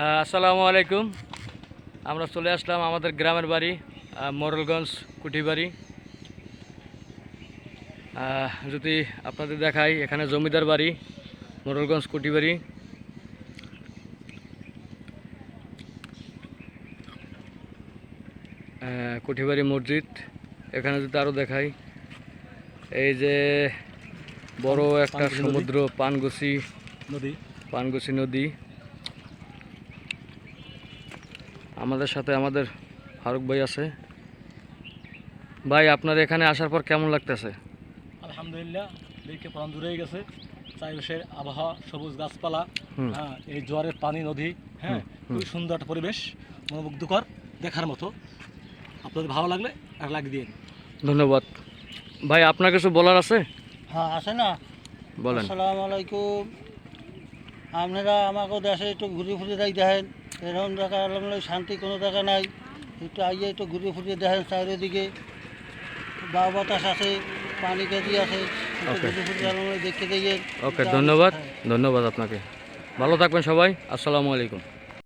আসসালামু আলাইকুম। আমরা চলে আসলাম আমাদের গ্রামের বাড়ি মোরলগঞ্জ কুঠিবাড়ি। যদি আপনাদের দেখাই, এখানে জমিদার বাড়ি মোরলগঞ্জ কুঠিবাড়ি। কুঠিবাড়ি মসজিদ এখানে যদি আরও দেখাই, এই যে বড় একটা সমুদ্র, পানগুছি নদী। আমাদের সাথে আমাদের ফারুক ভাই আছে। ভাই, আপনার এখানে আসার পর কেমন লাগতেছে? আলহামদুলিল্লাহ, দেখে প্রাণ জুড়ে গেছে। চারিপাশের আবহাওয়া, সবুজ গাছপালা, এই জোয়ারের পানি, নদী, খুবই সুন্দর একটা পরিবেশ, মনোমুগ্ধকর, দেখার মতো। আপনাদের ভালো লাগলে আর লাইক দিন। ধন্যবাদ ভাই। আপনার কিছু বলার আছে? হ্যাঁ, আছে না, বলেন। আসসালামু আলাইকুম। আপনারা আমাকে দেশে একটু ঘুরে ফুরে যাই দেখেন, এরকম জায়গা আলহামদুলিল্লাহ শান্তি কোনো জায়গা নাই। একটু আইয়ে একটু ঘুরে ফুরে দেখেন, চারিদিকে বাউ বাতাস আছে, পানি কেজি আছে, একটু ঘুরে ফুরে আলহামদুলিল্লাহ দেখতে দিয়ে। ওকে, ধন্যবাদ। ধন্যবাদ আপনাকে। ভালো থাকবেন সবাই। আসসালামু আলাইকুম।